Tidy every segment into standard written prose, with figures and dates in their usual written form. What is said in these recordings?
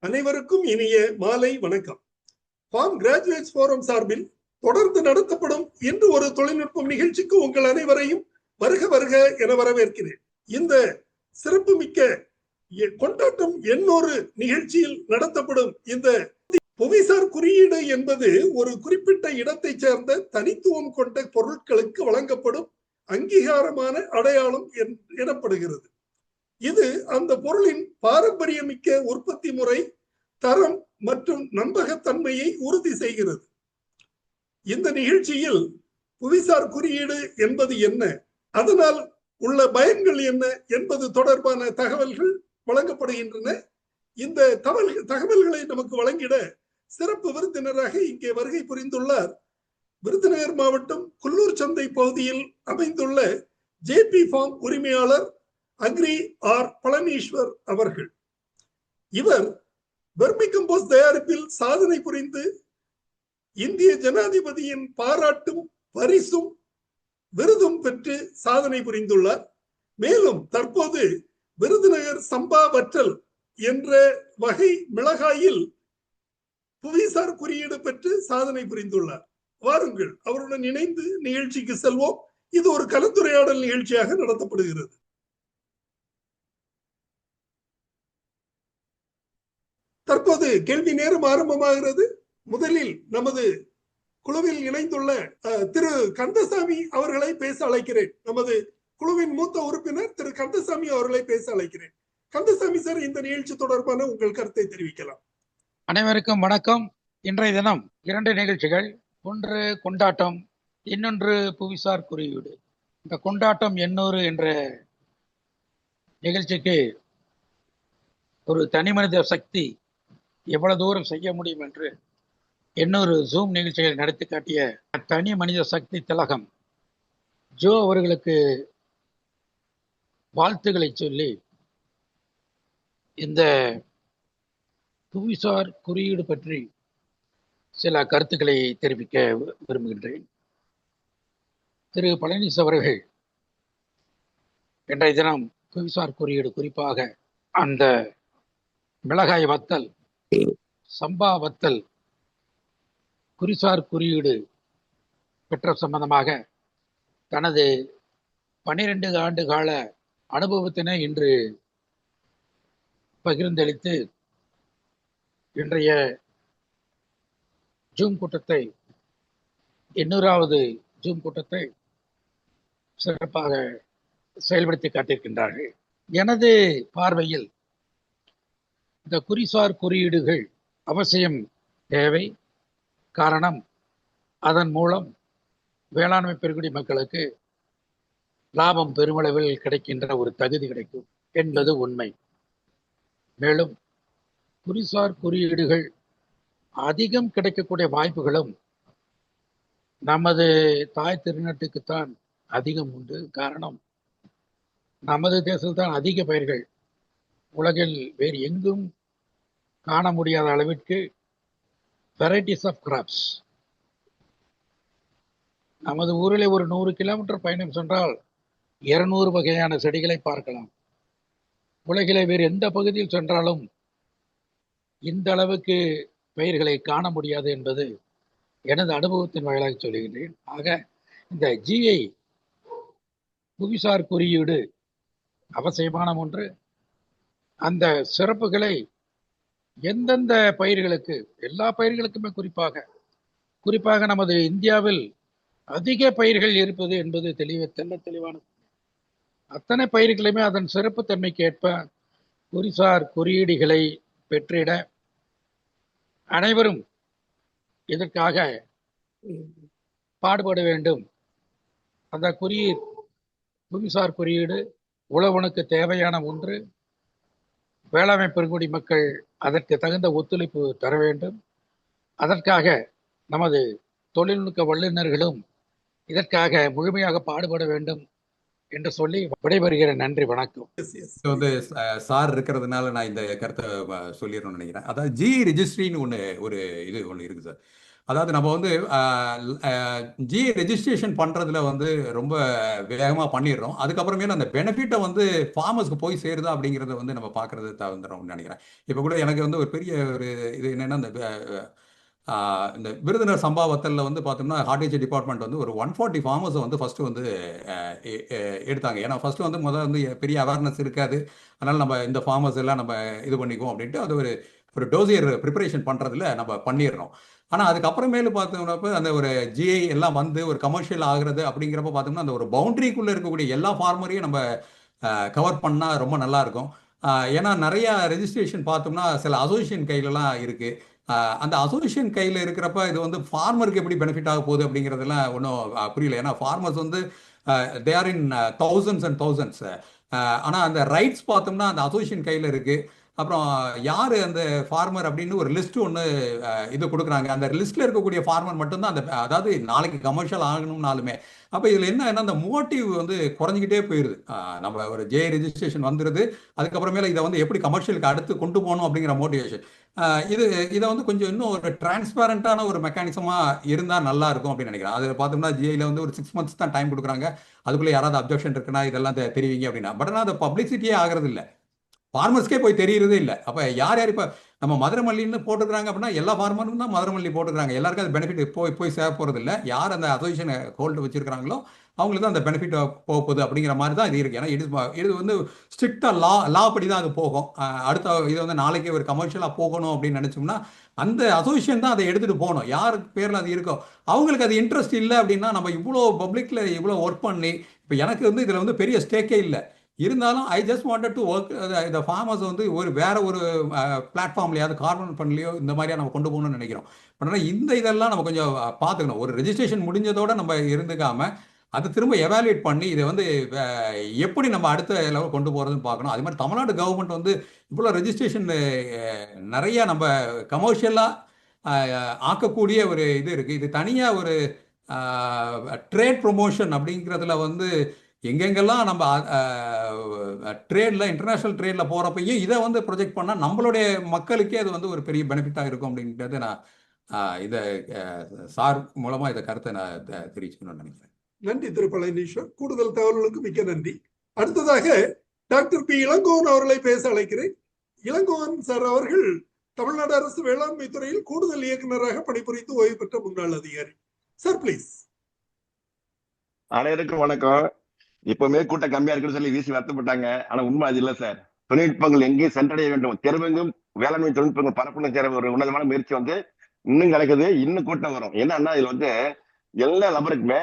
அனைவருக்கும் இனிய மாலை வணக்கம். ஃபார்ம் கிராஜுவேட்ஸ் ஃபோரம் சார்பில் தொடர்ந்து நடத்தப்படும் இன்று ஒரு தொழில்நுட்பம் நிகழ்ச்சிக்கு உங்கள் அனைவரையும் வருக வருக என வரவேற்கிறேன். இந்த சிறப்பு மிக்க கொண்டாட்டம் எண்ணொரு நிகழ்ச்சியில் நடத்தப்படும் இந்த புவிசார் குறியீடு என்பது ஒரு குறிப்பிட்ட இடத்தை சேர்ந்த தனித்துவம் கொண்ட பொருட்களுக்கு வழங்கப்படும் அங்கீகாரமான அடையாளம் எனப்படுகிறது. இது அந்த பொருளின் பாரம்பரியமிக்க உற்பத்தி முறை, தரம் மற்றும் நம்பகத்தன்மையை உறுதி செய்கிறது. இந்த நிகழ்ச்சியில் புவிசார் குறியீடு என்பது என்ன, அதனால் உள்ள பயன்கள் என்ன என்பது தொடர்பான தகவல்கள் வழங்கப்படுகின்றன. இந்த தகவல்களை நமக்கு வழங்கிட சிறப்பு விருந்தினராக இங்கே வருகை புரிந்துள்ளார் விருதுநகர் மாவட்டம் குள்ளூர் சந்தை பகுதியில் அமைந்துள்ள ஜேபி ஃபார்ம் உரிமையாளர் அக்ரி ஆர் பழனீஸ்வர் அவர்கள். இவர் வெர்மிகம்போஸ்ட் தயாரிப்பில் சாதனை புரிந்து இந்திய ஜனாதிபதியின் பாராட்டும் பரிசும் விருதும் பெற்று சாதனை புரிந்துள்ளார். மேலும் தற்போது விருதுநகர் சம்பா வற்றல் என்ற வகை மிளகாயில் புவிசார் குறியீடு பெற்று சாதனை புரிந்துள்ளார். வாருங்கள், அவருடன் இணைந்து நிகழ்ச்சிக்கு செல்வோம். இது ஒரு கலந்துரையாடல் நிகழ்ச்சியாக நடத்தப்படுகிறது. தற்போது கேள்வி நேரம் ஆரம்பமாகிறது. முதலில் நமது குழுவில் இணைந்துள்ள திரு கந்தசாமி அவர்களை பேச அழைக்கிறேன். நமது குழுவின் மூத்த உறுப்பினர் திரு கந்தசாமி அவர்களை பேச அழைக்கிறேன். கந்தசாமி சார், இந்த நிகழ்ச்சி தொடர்பான உங்கள் கருத்தை தெரிவிக்கலாம். அனைவருக்கும் வணக்கம். இன்றைய தினம் 2 நிகழ்ச்சிகள். ஒன்று கொண்டாட்டம், இன்னொன்று புவிசார் குறியீடு. இந்த கொண்டாட்டம் எண்ணூறு என்ற நிகழ்ச்சிக்கு ஒரு தனி மனித சக்தி எவ்வளவு தூரம் செய்ய முடியும் என்று இன்னொரு ஜூம் நிகழ்ச்சிகளை நடத்தி காட்டிய தனி மனித சக்தி திலகம் ஜோ அவர்களுக்கு வாழ்த்துக்களை சொல்லி இந்த புவிசார் குறியீடு பற்றி சில கருத்துக்களை தெரிவிக்க விரும்புகின்றேன். திரு பழனிஸ் அவர்கள் இன்றைய தினம் புவிசார் குறியீடு, குறிப்பாக அந்த மிளகாய் வத்தல், சம்பா வத்தல் குறிசார் குறியீடு பெற்ற சம்பந்தமாக தனது 12 ஆண்டு கால அனுபவத்தினை இன்று பகிர்ந்தளித்து இன்றைய ஜூம் கூட்டத்தை, 800வது ஜூம் கூட்டத்தை சிறப்பாக செயல்படுத்தி காட்டியிருக்கின்றார்கள். எனது பார்வையில் இந்த குறிசார் குறியீடுகள் அவசியம் தேவை. காரணம், அதன் மூலம் வேளாண்மை பெருங்குடி மக்களுக்கு லாபம் பெருமளவில் கிடைக்கின்ற ஒரு தகுதி கிடைக்கும் என்பது உண்மை. மேலும் குறிசார் குறியீடுகள் அதிகம் கிடைக்கக்கூடிய வாய்ப்புகளும் நமது தாய் திருநாட்டுக்குத்தான் அதிகம் உண்டு. காரணம், நமது தேசத்தான் அதிக பயிர்கள், உலகில் வேறு எங்கும் காண முடியாத அளவிற்கு வெரைட்டிஸ் ஆஃப் கிராப்ஸ். நமது ஊரில் ஒரு 100 கிலோமீட்டர் பயணம் சென்றால் 200 வகையான செடிகளை பார்க்கலாம். உலகிலே வேறு எந்த பகுதியில் சென்றாலும் இந்த அளவுக்கு பயிர்களை காண முடியாது என்பது எனது அனுபவத்தின் வாயிலாக சொல்லுகின்றேன். ஆக இந்த ஜிஐ புவிசார் குறியீடு அவசியமான ஒன்று. அந்த சிறப்புகளை எந்தெந்த பயிர்களுக்கு, எல்லா பயிர்களுக்குமே குறிப்பாக நமது இந்தியாவில் அதிக பயிர்கள் இருப்பது என்பது தெளிவானது. அத்தனை பயிர்களுமே அதன் சிறப்பு தன்மைக்கு ஏற்ப குறிசார் குறியீடுகளை பெற்றிட அனைவரும் இதற்காக பாடுபட வேண்டும். அந்த புவிசார் குறியீடு உழவனுக்கு தேவையான ஒன்று. வேளாண்மை பெருங்குடி மக்கள் அதற்கு தகுந்த ஒத்துழைப்பு தர வேண்டும். அதற்காக நமது தொழில்நுட்ப வல்லுநர்களும் இதற்காக முழுமையாக பாடுபட வேண்டும் என்று சொல்லி விடைபெறுகிற. நன்றி, வணக்கம். சார் இருக்கிறதுனால நான் இந்த கருத்தை சொல்லிடணும்னு நினைக்கிறேன். அதாவது ஜி ரெஜிஸ்ட்ரின்னு ஒன்று இருக்கு சார். அதாவது நம்ம வந்து ஜிஐ ரெஜிஸ்ட்ரேஷன் பண்றதுல வந்து ரொம்ப வேகமா பண்ணிடுறோம். அதுக்கப்புறமேல அந்த பெனிஃபிட்டை வந்து ஃபார்மர்ஸ்க்கு போய் சேருதா அப்படிங்கறத வந்து நம்ம பார்க்கறது தவிர்த்துறோம்னு நினைக்கிறேன். இப்போ கூட எனக்கு வந்து ஒரு பெரிய ஒரு இது என்னன்னா, இந்த விருதுநகர் சம்பவத்தில் வந்து பார்த்தோம்னா ஹார்டிகல்ச்சர் டிபார்ட்மெண்ட் வந்து ஒரு 140 ஃபார்மர்ஸை வந்து ஃபர்ஸ்ட் வந்து எடுத்தாங்க. ஏன்னா ஃபர்ஸ்ட் வந்து முதல்ல வந்து பெரிய அவேர்னஸ் இருக்காது, அதனால நம்ம இந்த ஃபார்மர்ஸ் எல்லாம் நம்ம இது பண்ணிக்குவோம் அப்படின்ட்டு அது ஒரு ஒரு டோசியர் ப்ரிப்பரேஷன் பண்ணுறதுல நம்ம பண்ணிடுறோம். ஆனால் அதுக்கப்புறமேலு பார்த்தோம்னா அந்த ஒரு ஜிஐ எல்லாம் வந்து ஒரு கமர்ஷியல் ஆகுறது அப்படிங்கிறப்ப பார்த்தோம்னா அந்த ஒரு பவுண்டரிக்குள்ளே இருக்கக்கூடிய எல்லா ஃபார்மரையும் நம்ம கவர் பண்ணால் ரொம்ப நல்லா இருக்கும். ஏன்னா நிறைய ரெஜிஸ்ட்ரேஷன் பார்த்தோம்னா சில அசோசியேஷன் கையிலலாம் இருக்கு. அந்த அசோசியேஷன் கையில் இருக்கிறப்ப இது வந்து ஃபார்மருக்கு எப்படி பெனிஃபிட் ஆக போகுது அப்படிங்கிறதெல்லாம் ஒன்றும் புரியல. ஏன்னா ஃபார்மர்ஸ் வந்து they are in thousands and thousands. ஆனால் அந்த ரைட்ஸ் பார்த்தோம்னா அந்த அசோசியேஷன் கையில் இருக்கு. அப்புறம் யார் அந்த ஃபார்மர் அப்படின்னு ஒரு லிஸ்ட் ஒன்று இது கொடுக்குறாங்க. அந்த லிஸ்ட்ல இருக்கக்கூடிய ஃபார்மர் மட்டும்தான் அந்த, அதாவது நாளைக்கு கமர்ஷியல் ஆகணும்னாலுமே. அப்போ இதில் என்ன அந்த மோட்டிவ் வந்து குறைஞ்சிக்கிட்டே போயிடுது. நம்ம ஒரு ஜே ரெஜிஸ்ட்ரேஷன் வந்துடுது, அதுக்கப்புறமேல இதை வந்து எப்படி கமர்ஷியலுக்கு அடுத்து கொண்டு போகணும் அப்படிங்கிற மோட்டிவேஷன். இதை வந்து கொஞ்சம் இன்னும் ஒரு டிரான்ஸ்பேரண்டான ஒரு மெக்கானிசமாக இருந்தால் நல்லா இருக்கும் அப்படின்னு நினைக்கிறேன். அது பார்த்தோம்னா ஜிஐல வந்து ஒரு 6 months தான் டைம் கொடுக்குறாங்க. அதுக்குள்ளே யாராவது அப்ஜெக்ஷன் இருக்குன்னா இதெல்லாம் தெரிவிங்க அப்படின்னா. பட் ஆனால் அது பப்ளிசிட்டியே ஆகிறது இல்லை, ஃபார்மர்ஸ்க்கே போய் தெரியறதே இல்லை. அப்போ யார் யார் இப்போ நம்ம மதுரமல்லின்னு போட்டுக்கிறாங்க அப்படின்னா எல்லா ஃபார்மரும் தான் மதுரமல்லி போட்டுக்கிறாங்க. எல்லாருக்கும் அது பெனிஃபிட் போய் சேர போகிறது இல்லை. யார் அந்த அசோசியேஷன் ஹோல்டு வச்சிருக்கிறாங்களோ அவங்களுக்கு தான் அந்த பெனிஃபிட் போகுது அப்படிங்கிற மாதிரி தான் இது இருக்கு. ஏன்னா இது வந்து ஸ்ட்ரிக்டா லா படி தான் அது போகும். அடுத்த இது வந்து நாளைக்கு ஒரு கமர்ஷியலாக போகணும் அப்படின்னு நினைச்சோம்னா அந்த அசோசியேஷன் தான் அதை எடுத்துட்டு போகணும். யாருக்கு பேரில் அது இருக்கோ அவங்களுக்கு அது இன்ட்ரெஸ்ட் இல்லை அப்படின்னா நம்ம இவ்வளோ பப்ளிக்ல இவ்வளோ ஒர்க் பண்ணி, இப்போ எனக்கு வந்து இதில் வந்து பெரிய ஸ்டேக்கே இல்லை, இருந்தாலும் I just wanted to work இந்த ஃபார்மர்ஸ் வந்து ஒரு வேற ஒரு பிளாட்ஃபார்ம்லையாவது கார்பன் ஃபண்ட்லையோ இந்த மாதிரியா நம்ம கொண்டு போகணும்னு நினைக்கிறோம். ஆனால் இந்த இதெல்லாம் நம்ம கொஞ்சம் பார்த்துக்கணும். ஒரு ரெஜிஸ்ட்ரேஷன் முடிஞ்சதோட நம்ம இருந்துக்காம அதை திரும்ப எவாலுவேட் பண்ணி இதை வந்து எப்படி நம்ம அடுத்த லெவல் கொண்டு போகிறதுன்னு பார்க்கணும். அது மாதிரி தமிழ்நாடு கவர்மெண்ட் வந்து இவ்வளோ ரெஜிஸ்ட்ரேஷன் நிறைய நம்ம கமர்ஷியலாக ஆக்கக்கூடிய ஒரு இது இருக்குது. இது தனியாக ஒரு ட்ரேட் ப்ரொமோஷன் அப்படிங்கிறதுல வந்து எங்கெங்கெல்லாம் நம்ம ட்ரேட்ல இன்டர்நேஷனல் ட்ரேட்ல போகிறப்பையும் இதை வந்து ப்ரொஜெக்ட் பண்ணால் நம்மளுடைய மக்களுக்கே அது வந்து ஒரு பெரிய பெனிஃபிட்டாக இருக்கும் அப்படின்றது நான் இதை சார் மூலமாக இதை கருத்தை நான் தெரிவிச்சுக்கணும்னு நினைக்கிறேன். நன்றி திரு பழனீஸ்வர், கூடுதல் தகவல்களுக்கு மிக்க நன்றி. அடுத்ததாக டாக்டர் பி இளங்கோவன் அவர்களை பேச அழைக்கிறேன். இளங்கோவன் சார் அவர்கள் தமிழ்நாடு அரசு வேளாண்மை துறையில் கூடுதல் இயக்குநராக பணிபுரிந்து ஓய்வு பெற்ற முன்னாள் அதிகாரி. Sir please. அனைவருக்கும் வணக்கம். இப்பவுமே கூட்டம் கம்மியா இருக்குன்னு சொல்லி வீசி வருத்தப்பட்டாங்க. ஆனா உண்மை அது இல்லை சார். தொழில்நுட்பங்கள் எங்கேயும் சென்றடைய வேண்டும், தெருவெங்கும் வேளாண்மை தொழில்நுட்பங்கள் பரப்புன்னு சேர ஒரு உன்னதமான முயற்சி வந்து இன்னும் கிடைக்குது. இன்னும் கூட்டம் வரும். என்னன்னா இதுல வந்து எல்லா நபருக்குமே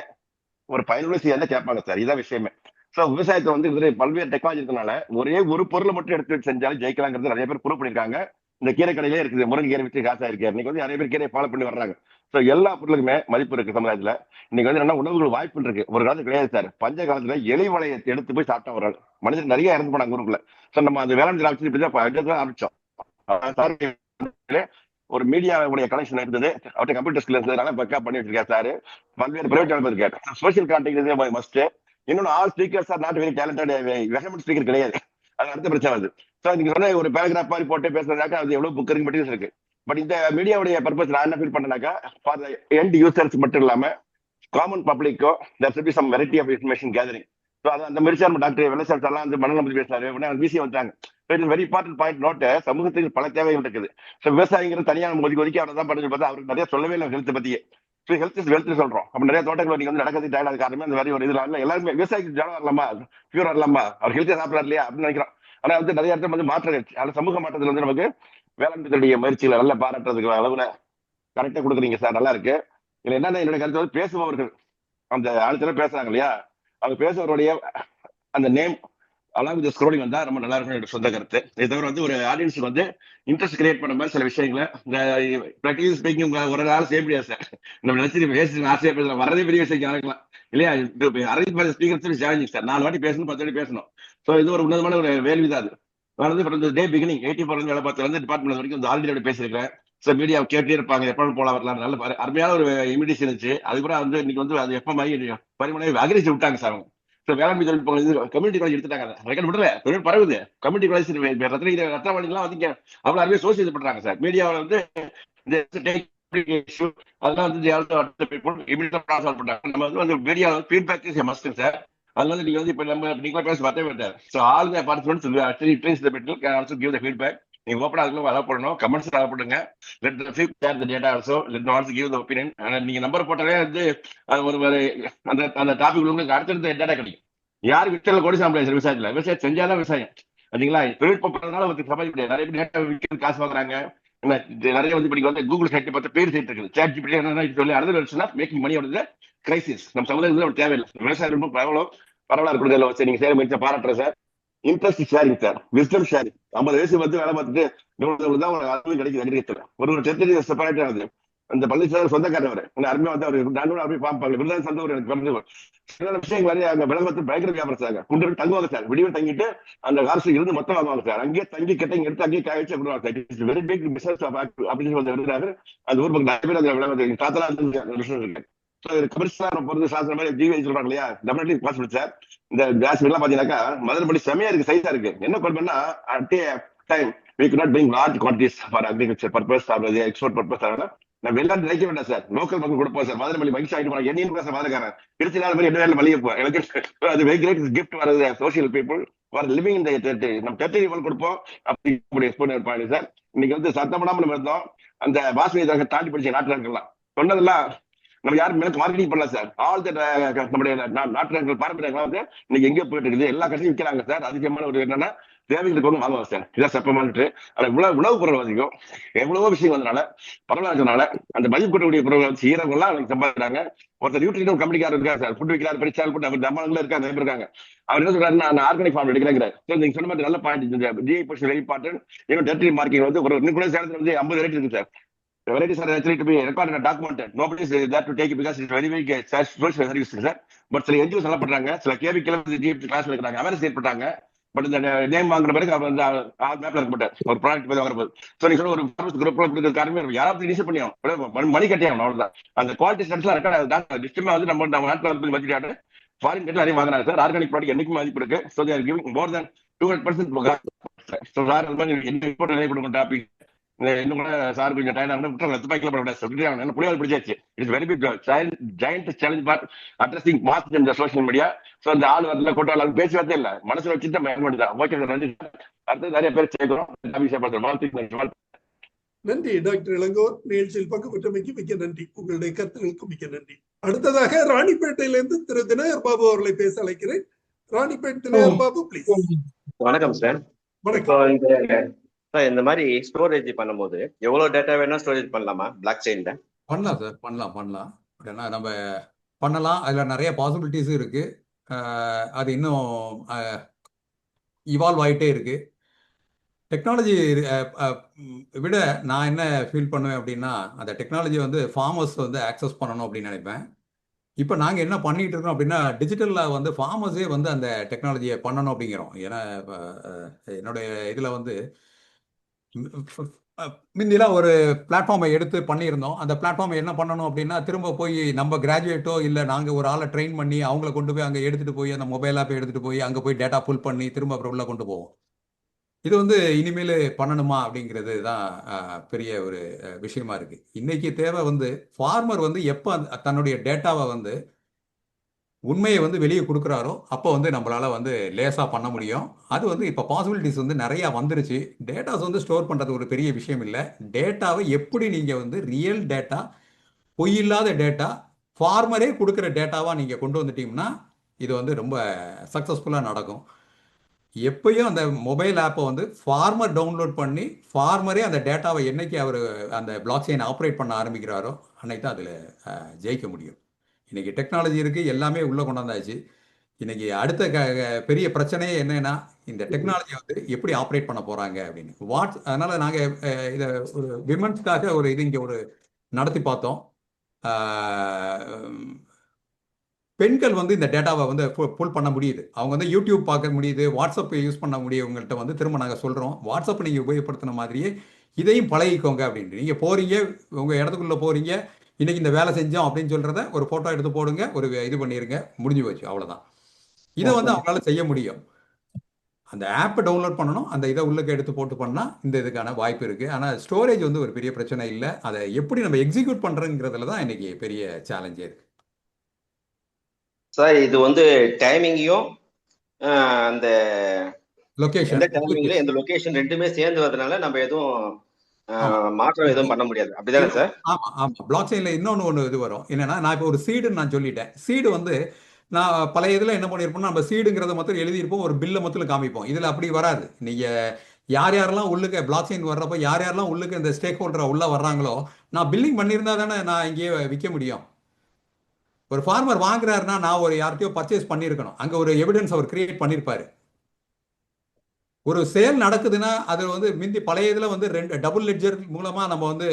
ஒரு பயனுள்ள செய்ய கேட்பாங்க சார். இதான் விஷயமே. சோ விவசாயத்தை வந்து பல்வேறு டெக்னாலஜி இருக்கனால ஒரே ஒரு பொருளை மட்டும் எடுத்து செஞ்சாலும் ஜெயிக்கலாங்கிறது நிறைய பேர் ப்ரூவ் பண்ணிருக்காங்க. இந்த கீரை கடையிலே இருக்குது, முருங்கை கீரை வச்சு காசா இருக்கு. இன்னைக்கு வந்து நிறைய பேர் கீரையை ஃபாலோ பண்ணி வர்றாங்க. சோ எல்லா பொருளுக்குமே மதிப்பு இருக்கு சமுதாயத்துல. இன்னைக்கு வந்து என்ன உணவுகள் வாய்ப்பு இருக்கு. ஒரு காலத்துல கிடையாது சார். பஞ்ச காலத்துல எலி வலையை எடுத்து போய் சாப்பிட்டா ஒரு மனிதர் நிறைய இறந்து போனாங்க ஊருக்குள்ள. சோ நம்ம அந்த வேளாண் ஆரம்பிச்சோம். ஒரு மீடியாவுடைய கனெக்ஷன் இருந்தது, அவர்கிட்ட கம்ப்யூட்டர் ஸ்கில் இருந்ததுனால பக்கா பண்ணி வச்சிருக்காரு சார். பல்வேறு பிரைவேட் இருக்காரு. Social contact must. இன்னொன்னு all speakers are not very talented, vehement speaker கிடையாது. அது அடுத்த பிரச்சனை வருது. ஸோ நீங்க சொன்ன ஒரு பேராகிராஃப் மாதிரி போட்டு பேசுறதுனாக்கா அது எவ்வளவு புக் இருக்கு மெட்டீரியல்ஸ் இருக்கு. பட் இந்த மீடியாவுடைய பர்பஸ் நான் என்ன ஃபீல் பண்ணனாக்கா, ஃபார் எண்ட் யூசர்ஸ் மட்டும் இல்லாம காமன் பப்ளிக்கோ there should be some variety of information gathering. So அது அந்த மாதிரி சார் டாக்டர் வெள்ளசாமி சார்லாம் வந்து மனநலம் பத்தி பேசினாரு, பிசி வந்தாங்க. Very important point note. சமூகத்துக்கு பல தேவைகள் இருக்குது. ஸோ விவசாயிங்கிறது தனியாக ஒதுக்கி அவரை தான் பண்ணி பார்த்தா அவருக்கு நிறைய சொல்லவே இல்லை ஹெல்த் பத்தியே. ஸோ ஹெல்த் இஸ் வெல்த் சொல்றோம். அப்ப நிறைய தோட்டங்கள் நீங்க வந்து நடக்கிறது டயர்டாக காரணமே அந்த மாதிரி ஒரு இது எல்லாருமே விவசாயிக்கு ஜாலம் வரலாமா, பியூர் வரலாமா, அவர் ஹெல்த்தியா சாப்பிடலாம் இல்லையா அப்படின்னு நினைக்கிறோம். ஆனா வந்து நிறைய இடத்துல வந்து மாற்றம் அந்த சமூக மாற்றத்துல வந்து நமக்கு வேளாண்மைத்துடைய முயற்சிகளை நல்லா பாராட்டுறதுக்கு அளவுல கரெக்டா கொடுக்குறீங்க சார். நல்லா இருக்கு. இதுல என்னன்னா என்னோட கருத்து வந்து பேசுபவர்கள் அந்த ஆளுத்துல பேசுறாங்க இல்லையா, அவங்க பேசுறவருடைய அந்த நேம் அலாங் வித் ஸ்க்ரோலிங் வந்தா ரொம்ப நல்லா இருக்கும் என்னோட சொந்த கருத்து. இதை தவிர வந்து ஒரு ஆடியன்ஸுக்கு வந்து இன்ட்ரெஸ்ட் கிரியேட் பண்ண மாதிரி சில விஷயங்களை இந்த ப்ராக்டிகல் ஸ்பீக்கிங் ஒரு நாள் செய்ய முடியாது சார். நம்ம நினைச்சு பேசி ஆசையா பேசலாம், வரதே பெரிய விஷயம் நடக்கலாம் இல்லையா. Arrange speaker challenging sir. 4 வாட்டி பேசணும், 10 வாட்டி பேசணும். ஸோ இது ஒரு உன்னதமான ஒரு வேள்விதான். அது வந்து டே பிகினிங் 84 வேலை பார்த்து வந்து டிபார்ட்மெண்ட் வரைக்கும் வந்து ஆல்ரெடி பேசியிருக்கிறேன். ஸோ மீடியா கேட்டே இருப்பாங்க, எப்போ போல வரலாம். நல்ல அருமையான ஒரு இமிடியேஷன் இருந்துச்சு. அதுக்கப்புறம் வந்து இன்னைக்கு வந்து அது எப்போ மாதிரி பரிமாணம் அக்ரிச்சு விட்டாங்க சார் அவங்க. ஸோ வேளாண்மை தொழில்நுட்பம் கம்யூனிட்டி காலேஜ் எடுத்துட்டாங்க. ரெக்கார்ட் விடல, தொழில் பரவுது. கம்யூனிட்டி காலேஜ் ரத்னவாணிலாம் வந்து அவ்வளோ அருமையாக சோசியல் பண்றாங்க சார். மீடியாவில் வந்து இஷ்யூ அதெல்லாம் வந்து அடுத்த பீப்புள் இமீடியட்டா ப்ராசஸ் பண்றாங்க. நம்ம வந்து media feedback is must sir. அதனால நீங்க வந்து இப்ப நம்ம நீங்க பேச பார்த்தே விட்டார். So all the participants actually please the people can also give the feedback. நீங்க ஓப்பனா அதுக்குள்ள அலோவ் பண்ணணும், கமெண்ட்ஸ் அலோவ் பண்ணுங்க. Let the feed share the data also, let also give the opinion. நீங்க நம்பர் போட்டாலே வந்து அது ஒரு அந்த அந்த டாபிக் உங்களுக்கு அடுத்தடுத்த டேட்டா கிடைக்கும். யாரு வித்தல கோடி சாம்பிள் விவசாயத்துல விவசாயம் செஞ்சாதான் விவசாயம் சரிங்களா. தொழில்நுட்பனால வந்து சமாளிக்க முடியாது. நிறைய பேர் டேட்டா விற்கிறது காசு வாங்குறாங்க. நிறைய வந்து இப்படி வந்து கூகுள் சைட் பார்த்து பேர் சைட் இருக்குது. சேட் ஜிபிடி என்ன சொல்லி அடுத்த வருஷம்னா மேக்கிங் மணி வருது கிரைசிஸ். நம்ம சமுதாயத்துல தேவையில்லை. விவசாயம் ரொம்ப பரவலா இருக்கிறதுல வச்சு நீங்க சேர முயற்சி பாராட்டுறேன் sir. Interest sharing sir, wisdom sharing. 50 வயசு வந்து வேலை பார்த்துட்டு தான் உங்களுக்கு கிடைக்குது அக்ரிகல்ச்சர். ஒரு டெரிட்டரி செப்பரேட் ஆகுது. அந்த பழனிசாமி சொந்தக்காரவர் அருமையா வந்து அவர் நானும் அப்படி பார்ப்பாங்க. விருதான சொந்த எனக்கு சில விஷயங்கள் நிறைய அங்க விளம்பரத்து பயங்கர வியாபாரம் சார். குண்டு தங்குவாங்க சார். விடிவு தங்கிட்டு அந்த காசு இருந்து மொத்தம் வாங்குவாங்க சார். அங்கேயே தங்கி கெட்டங்க எடுத்து அங்கேயே காய வச்சு கொடுவாங்க. வெரி பிக் பிசினஸ் அப்படின்னு வந்து விருதுறாரு. அந்த ஊர் பக்கம் நிறைய பேர் அந்த விளம்பரத்து தாத்தலா பிசினஸ் இருக்கு. கமர்ஷியலா போறது சாஸ்திர மாதிரி ஜீவி சொல்றாங்க இல்லையா, டெபினெட்லி பாசிபிள் சார். இந்த கிளாஸ் எல்லாம் பாத்தீங்கன்னாக்கா மதுரைப்படி செமையா இருக்கு, சைஸா இருக்கு. என்ன பண்ணா at A time we could not bring large quantities for agriculture purpose or the export purpose. நான் வெளிநாட்டு நினைக்க வேண்டாம் சார், லோக்கல் மக்கள் கொடுப்போம் சார். மதுரை மல்லி மகிழ்ச்சி ஆகிட்டு போறாங்க. என்னன்னு பேச மதுரைக்காரன் திருச்சி நாலு பேர் 2 வேலை மல்லிகை போ எனக்கு அது வெரி கிரேட் கிஃப்ட் வரது சோசியல் பீப்புள் ஃபார் லிவிங் இந்த டெரிட்டரி. நம்ம டெரிட்டரி கொடுப்போம் அப்படி எக்ஸ்போர்ட் பாயிண்ட் சார். இன்னைக்கு வந்து சத்தம் பண்ணாம நம்ம இருந்தோம். அந்த வாசனை தாண்டி படிச்ச நாட்டுல இருக்கலாம் சொன்னதெல்லாம் நம்ம யாரும் மார்க்கெட்டிங் பண்ணலாம் சார். ஆல் நம்முடைய நாட்டு பாரம்பரியங்கள் வந்து இன்னைக்கு எங்கே போயிட்டு இருக்குது, எல்லா கட்சியும் விற்கிறாங்க சார். அதிகமான ஒரு என்னன்னா தேவைகளுக்கு வந்து வாங்குவாங்க சார். இதான் செப்பமானட்டு. ஆனா இவ்வளவு உணவு பொருள் அதிகம், எவ்வளவோ விஷயம் வந்தனால பரவலா இருக்கிறதுனால அந்த மதிப்பு கூட்டக்கூடிய பொருள் செய்யறவங்கலாம் சம்பாதிக்கிறாங்க. ஒருத்தர் யூடியூப் கம்பெனிக்காரர் இருக்காரு சார், ஃபுட் விற்கிறார், படிச்சால் போட்டு அவர் தம்மானங்களும் இருக்காங்க, நிறைய இருக்காங்க. அவர் என்ன சொல்றாருன்னா நான் ஆர்கானிக் ஃபார்ம் எடுக்கிறாங்க. நீங்க சொன்ன மாதிரி நல்ல point. GI position very important. இன்னும் டெரிட்டரி மார்க்கெட் வந்து ஒரு இன்னும் கூட சேலத்துல வந்து 50 வெரைட்டி இருக்கு sir. Varieties are actually to be recorded and documented. Nobody is there to take it because it's very big social service, sir. But சில NGOs எல்லாம் பண்றாங்க, சில கேவிக்கெல்லாம் கிளாஸ்ல இருக்கிறாங்க, அவேர்னஸ் ஏற்பட்டாங்க. பட் இந்த நேம் வாங்குற பிறகு அவர் வந்து மேப்ல இருக்க மாட்டார் ஒரு ப்ராடக்ட் போய் வாங்குற போது. ஸோ நீங்க சொல்ல ஒரு குரூப் கொடுக்குற காரணமே யாராவது இனிஷியேட் பண்ணியும் மணி கட்டியாகும். அவ்வளவுதான். அந்த குவாலிட்டி ஸ்டாண்ட்ஸ்லாம் ரெக்கார்ட் டிஸ்ட்ரிக்ட் வந்து நம்ம நாட்டில் வந்து மதிக்காட்டு ஃபாரின் கட்டில் நிறைய வாங்குறாங்க சார். ஆர்கானிக் ப்ராடக்ட் என்னைக்கும் மதிப்பு இருக்கு. ஸோ தேர் கிவிங் மோர் தென் 200%. ஸோ சார் அது மாதிரி என்ன ரிப்போர்ட் நிறைய கொடுக்கும் டாபிக். இன்னும் கூட சார் கொஞ்சம் டயர்ட் துப்பாக்கில புலியால் பிடிச்சாச்சு. It's very big joint challenge for addressing mass in the social media. So அந்த ஆள் வரல கூட்டாளர் பேச்சுவார்த்தை இல்லை, மனசுல வச்சுட்டு தான். ஓகே சார், நன்றி. அடுத்து நிறைய பேர் சேர்க்கிறோம். நன்றி டாக்டர் இளங்கோர். நிகழ்ச்சியில் பங்கு பெற்றமைக்கு மிக்க நன்றி. உங்களுடைய கருத்துகளுக்கு மிக்க நன்றி. அடுத்ததாக ராணிப்பேட்டையிலிருந்து திரு தினகர் பாபு அவர்களை பேச அழைக்கிறேன். ராணிப்பேட் தினகர் பாபு ப்ளீஸ். வணக்கம் சார். வணக்கம். இந்த மாதிரி ஸ்டோரேஜ் பண்ணும்போது எவ்வளவு டேட்டா வேணா ஸ்டோரேஜ் பண்ணலாமா பிளாக் செயின்ல? பண்ணலாம் சார், பண்ணலாம். ஏன்னா நம்ம பண்ணலாம். அதில் நிறைய பாசிபிலிட்டிஸ் இருக்கு. அது இன்னும் இவால்வ் ஆகிட்டே இருக்கு. டெக்னாலஜி விட நான் என்ன ஃபீல் பண்ணுவேன் அப்படின்னா, அந்த டெக்னாலஜி வந்து ஃபார்மர்ஸ் வந்து ஆக்சஸ் பண்ணணும் அப்படின்னு நினைப்பேன். இப்போ நாங்கள் என்ன பண்ணிட்டு இருக்கோம் அப்படின்னா, டிஜிட்டலில் வந்து ஃபார்மர்ஸே வந்து அந்த டெக்னாலஜியை பண்ணணும் அப்படிங்கிறோம். ஏன்னா என்னுடைய இதில் வந்து முந்திலாம் ஒரு பிளாட்ஃபார்மை எடுத்து பண்ணியிருந்தோம். அந்த பிளாட்ஃபார்மை என்ன பண்ணணும் அப்படின்னா, திரும்ப போய் நம்ம கிராஜுவேட்டோ இல்லை நாங்கள் ஒரு ஆளை ட்ரெயின் பண்ணி அவங்கள கொண்டு போய் அங்கே எடுத்துகிட்டு போய் அந்த மொபைல் ஆப்பை எடுத்துகிட்டு போய் அங்கே போய் டேட்டா ஃபுல் பண்ணி திரும்ப அப்புறம் உள்ளே கொண்டு போவோம். இது வந்து இனிமேல் பண்ணணுமா அப்படிங்கிறது தான் பெரிய ஒரு விஷயமா இருக்குது. இன்றைக்கி தேவை வந்து ஃபார்மர் வந்து எப்போ தன்னுடைய டேட்டாவை வந்து உண்மையை வந்து வெளியே கொடுக்குறாரோ அப்போ வந்து நம்மளால் வந்து லேசாக பண்ண முடியும். அது வந்து இப்போ பாசிபிலிட்டிஸ் வந்து நிறையா வந்துருச்சு. டேட்டாஸ் வந்து ஸ்டோர் பண்ணுறது ஒரு பெரிய விஷயம் இல்லை. டேட்டாவை எப்படி நீங்கள் வந்து ரியல் டேட்டா, பொய்யில்லாத டேட்டா, ஃபார்மரே கொடுக்குற டேட்டாவாக நீங்கள் கொண்டு வந்துட்டீங்கன்னா இது வந்து ரொம்ப சக்ஸஸ்ஃபுல்லாக நடக்கும். எப்பயும் அந்த மொபைல் ஆப்பை வந்து ஃபார்மர் டவுன்லோட் பண்ணி ஃபார்மரே அந்த டேட்டாவை என்னைக்கு அவர் அந்த பிளாக் செயின் ஆப்ரேட் பண்ண ஆரம்பிக்கிறாரோ அன்னைக்கு தான் அதில் ஜெயிக்க முடியும். இன்றைக்கி டெக்னாலஜி இருக்குது, எல்லாமே உள்ளே கொண்டாந்தாச்சு. இன்றைக்கி அடுத்த பெரிய பிரச்சனையே என்னென்னா, இந்த டெக்னாலஜி வந்து எப்படி ஆப்ரேட் பண்ண போகிறாங்க அப்படின்னு. அதனால் நாங்கள் இதை ஒரு விமன்ஸ்க்காக ஒரு இது இங்கே ஒரு நடத்தி பார்த்தோம். பெண்கள் வந்து இந்த டேட்டாவை வந்து புல் பண்ண முடியுது. அவங்க வந்து யூடியூப் பார்க்க முடியுது, வாட்ஸ்அப் யூஸ் பண்ண முடியுவங்கள்ட்ட வந்து திரும்ப நாங்கள் சொல்கிறோம், வாட்ஸ்அப் நீங்கள் உபயோகப்படுத்தின மாதிரியே இதையும் பழகிக்கோங்க அப்படின்ட்டு. நீங்கள் போகிறீங்க, உங்கள் இடத்துக்குள்ளே போகிறீங்க, இன்றைக்கி இந்த வேலை செஞ்சோம் அப்படின்னு சொல்கிறத ஒரு ஃபோட்டோ எடுத்து போடுங்க, ஒரு இது பண்ணிடுங்க, முடிஞ்சு போச்சு, அவ்வளோதான். இதை வந்து அவங்களால செய்ய முடியும். அந்த ஆப்பை டவுன்லோட் பண்ணணும், அந்த இதை உள்ளுக்கு எடுத்து போட்டு பண்ணால் இந்த இதுக்கான வாய்ப்பு இருக்குது. ஆனால் ஸ்டோரேஜ் வந்து ஒரு பெரிய பிரச்சனை இல்லை. அதை எப்படி நம்ம எக்ஸிக்யூட் பண்ணுறங்கிறதுல தான் இன்னைக்கு பெரிய சேலஞ்சே இருக்குது. சார் இது வந்து டைமிங்கையும் அந்த லொகேஷன் எந்த டைமிங்ல எந்த லொகேஷன் ரெண்டுமே சேர்ந்து வரதுனால நம்ம எதுவும் மாற்றம் எதுவும் பண்ண முடியாது, அப்படிதானே சார்? ஆமா ஆமா. பிளாக் செயின்ல இன்னொன்று இது வரும் என்னன்னா, நான் இப்போ ஒரு சீடுன்னு நான் சொல்லிட்டேன். சீடு வந்து நான் பழைய இதில் என்ன பண்ணியிருப்போம்னா, நம்ம சீடுங்கிறத மொத்தம் எழுதியிருப்போம், ஒரு பில்லை மொத்தம் காமிப்போம். இதில் அப்படி வராது. நீங்கள் யார் யாரெல்லாம் உள்ளுக்கு பிளாக் செயின் வர்றப்போ யார் யாரெல்லாம் உள்ளுக்கு இந்த ஸ்டேக் ஹோல்டரை உள்ளே வர்றாங்களோ, நான் பில்லிங் பண்ணியிருந்தா தானே நான் இங்கேயே விற்க முடியும். ஒரு ஃபார்மர் வாங்குறாருன்னா நான் ஒரு யார்கிட்டயோ பர்ச்சேஸ் பண்ணியிருக்கணும், அங்கே ஒரு எவிடன்ஸ் அவர் கிரியேட் பண்ணியிருப்பாரு. ஒரு சேல் நடக்குதுன்னா அது வந்து முந்தி பழைய இதில் வந்து 2 டபுள் லெட்ஜர் மூலமாக நம்ம வந்து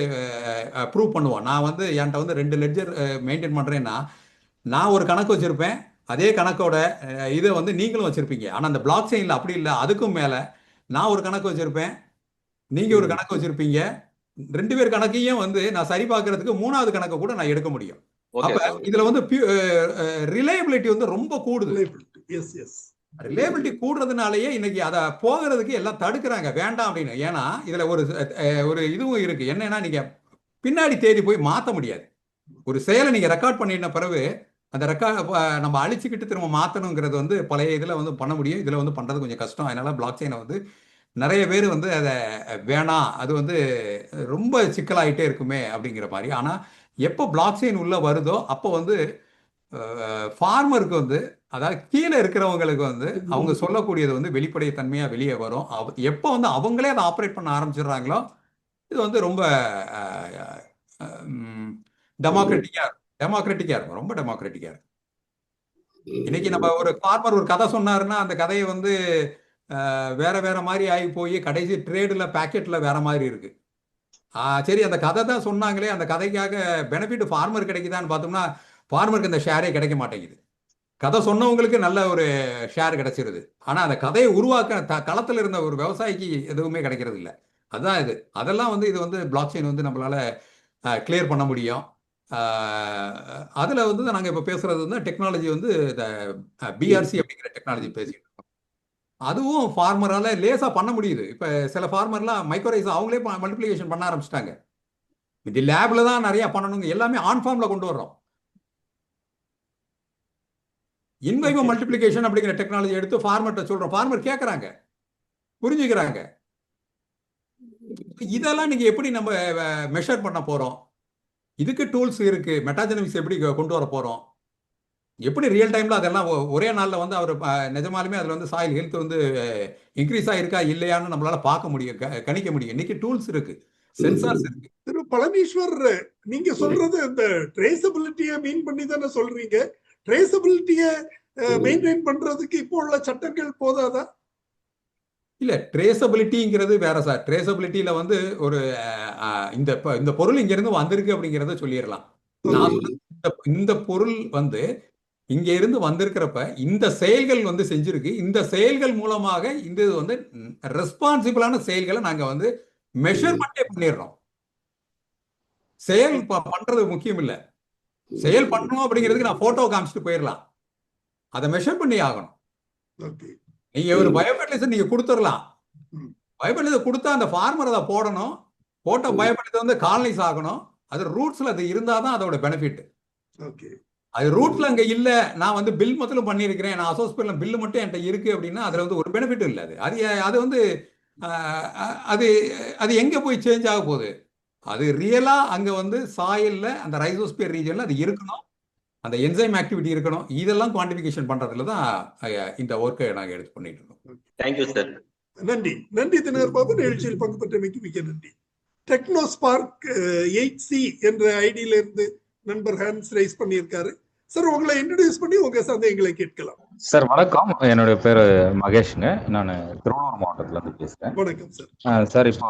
ப்ரூவ் பண்ணுவோம். நான் வந்து என்கிட்ட வந்து 2 லெட்ஜர் மெயின்டைன் பண்ணுறேன்னா நான் ஒரு கணக்கு வச்சுருப்பேன், அதே கணக்கோட இதை வந்து நீங்களும் வச்சுருப்பீங்க. ஆனால் அந்த பிளாக் செயினில் அப்படி இல்லை. அதுக்கும் மேலே நான் ஒரு கணக்கு வச்சுருப்பேன், நீங்கள் ஒரு கணக்கு வச்சுருப்பீங்க. 2 பேர் கணக்கையும் வந்து நான் சரி பார்க்கறதுக்கு 3வது கணக்கை கூட நான் எடுக்க முடியும். அப்போ இதில் வந்து ரிலையபிலிட்டி வந்து ரொம்ப கூடுது. ரிலேபிலிட்டி கூடுறதுனாலயே இன்னைக்கு அதை போகிறதுக்கு எல்லாம் தடுக்கிறாங்க, வேண்டாம் அப்படின்னு. ஏன்னா இதுல ஒரு இதுவும் இருக்கு. என்னன்னா, நீங்க பின்னாடி தேடி போய் மாற்ற முடியாது. ஒரு செயலை நீங்க ரெக்கார்ட் பண்ணின பிறகு அந்த நம்ம அழிச்சுக்கிட்டு திரும்ப மாற்றணுங்கிறது வந்து பழைய இதில் வந்து பண்ண முடியும். இதில் வந்து பண்ணுறது கொஞ்சம் கஷ்டம். அதனால பிளாக் செயினை வந்து நிறைய பேர் வந்து அதை வேணாம், அது வந்து ரொம்ப சிக்கலாயிட்டே இருக்குமே அப்படிங்கிற மாதிரி. ஆனால் எப்போ பிளாக் செயின் உள்ள வருதோ அப்போ வந்து ஃபார்மருக்கு வந்து, அதாவது கீழே இருக்கிறவங்களுக்கு வந்து அவங்க சொல்லக்கூடியது வந்து வெளிப்படைத்தன்மையாக வெளியே வரும். எப்போ வந்து அவங்களே அதை ஆப்ரேட் பண்ண ஆரம்பிச்சிடுறாங்களோ இது வந்து ரொம்ப டெமோக்ராட்டிக்காக இருக்கும். ரொம்ப டெமோக்ராட்டிக்காக இருக்கும். இன்னைக்கு நம்ம ஒரு ஃபார்மர் ஒரு கதை சொன்னாருன்னா அந்த கதையை வந்து வேற வேற மாதிரி ஆகி போய் கடைசி ட்ரேடில் பேக்கெட்டில் வேற மாதிரி இருக்கு. சரி, அந்த கதை தான் சொன்னாங்களே, அந்த கதைக்காக பெனிஃபிட் ஃபார்மர் கிடைக்குதான்னு பார்த்தோம்னா ஃபார்மருக்கு அந்த ஷேரே கிடைக்க மாட்டேங்குது. கதை சொன்னவங்களுக்கு நல்ல ஒரு ஷேர் கிடைச்சிருது. ஆனால் அந்த கதையை உருவாக்க களத்தில் இருந்த ஒரு விவசாயிக்கு எதுவுமே கிடைக்கிறது இல்லை. அதுதான் இது. அதெல்லாம் வந்து இது வந்து பிளாக் செயின் வந்து நம்மளால கிளியர் பண்ண முடியும். அதில் வந்து நாங்கள் இப்போ பேசுறது வந்து டெக்னாலஜி வந்து இந்த பிஆர்சி அப்படிங்கிற டெக்னாலஜி பேசிட்டு இருக்கோம். அதுவும் ஃபார்மரால் லேசாக பண்ண முடியுது. இப்போ சில ஃபார்மர்லாம் மைக்ரோரைஸ் அவங்களே மல்டிப்ளிகேஷன் பண்ண ஆரம்பிச்சிட்டாங்க. இது லேபில் தான் நிறையா பண்ணணுங்க, எல்லாமே ஆன் ஃபார்மில் கொண்டு வர்றோம். இன்வைவோ மல்டிப்ளிகேஷன் அப்படிங்கிற டெக்னாலஜி எடுத்து ஃபார்மர்ட்ட சொல்றோம். ஃபார்மர் கேட்கறாங்க, புரிஞ்சுக்கிறாங்க. இதெல்லாம் நீங்க எப்படி நம்ம மெஷர் பண்ண போறோம்? இதுக்கு டூல்ஸ் இருக்கு. மெட்டாஜெனமிக்ஸ் எப்படி கொண்டு வர போறோம்? எப்படி ரியல் டைம்ல அதெல்லாம் ஒரே நாள்ல வந்து அவர் நிஜமாலுமே அதுல வந்து சாயில் ஹெல்த் வந்து இன்க்ரீஸ் ஆயிருக்கா இல்லையான்னு நம்மளால பார்க்க முடியும், கணிக்க முடியும். இன்னைக்கு டூல்ஸ் இருக்கு, சென்சார்ஸ் இருக்கு. திரு பழனீஸ்வர், நீங்க சொல்றது இந்த ட்ரேசபிலிட்டியை மீன் பண்ணி தானே சொல்றீங்க? ட்ரேசபிலிட்டியை மெயின்டைன் பண்றதுக்கு இப்போ உள்ள சட்டங்கள் போதாதா? இல்ல, ட்ரேசபிலிட்டிங்கிறது வேற சார். ட்ரேசபிலிட்டியில வந்து ஒரு இந்த பொருள் இங்க இருந்து வந்திருக்கு அப்படிங்கறத சொல்லிடலாம். இந்த பொருள் வந்து இங்க இருந்து வந்திருக்கிறப்ப இந்த செயல்கள் வந்து செஞ்சிருக்கு, இந்த செயல்கள் மூலமாக இந்த வந்து ரெஸ்பான்சிபிளான செயல்களை நாங்க வந்து மெஷர்மெண்டே பண்ணிடுறோம். செயல் பண்றது முக்கியம் இல்ல. செயல் பண்ணணும் அப்படிங்கிறதுக்கு நான் போட்டோ காமிச்சிட்டு போயிடலாம், அதை மெஷர் பண்ணி ஆகணும். நீங்க ஒரு பயோபெர்டிலைசர் நீங்க கொடுத்துடலாம், பயோபெர்டிலைசர் கொடுத்தா அந்த ஃபார்மர் அதை போடணும், போட்ட பயோபெர்டிலைசர் வந்து காலனைஸ் ஆகணும். அது ரூட்ஸ்ல அது இருந்தாதான் அதோட பெனிஃபிட். அது ரூட்ல அங்க இல்ல, நான் வந்து பில் மட்டும் பண்ணியிருக்கிறேன், நான் அசோசியேஷன் பில் மட்டும் என்கிட்ட இருக்கு அப்படின்னா அதுல வந்து ஒரு பெனிஃபிட் இல்லை. அது வந்து அது எங்க போய் சேஞ்ச் ஆக போகுது? அது ரியலா அங்க வந்து சாயில்ல அந்த ரைசோஸ்பியர் ரீஜன்ல அது இருக்கணும், அந்த என்சைம் ஆக்டிவிட்டி இருக்கணும். இதெல்லாம் குவான்டிஃபிகேஷன் பண்றதுல தான் இந்த ஒர்க்கை நாங்கள் எடுத்து பண்ணிட்டு இருக்கோம். Thank you sir. நன்றி தினகர் பாபு, நிகழ்ச்சியில் பங்கு பெற்றமைக்கு மிக நன்றி. டெக்னோஸ்பார்க் 8C என்ற ஐடியில இருந்து நண்பர் ஹேண்ட்ஸ் ரைஸ் பண்ணியிருக்காரு. சார், உங்களை இன்ட்ரோடியூஸ் பண்ணி உங்க சந்தேகங்களை கேட்கலாம். சார் வணக்கம், என்னுடைய பேர் மகேஷ்ங்க, நான் திருவள்ளூர் மாவட்டத்துல இருந்து பேசுறேன். வணக்கம் சார். சார், இப்போ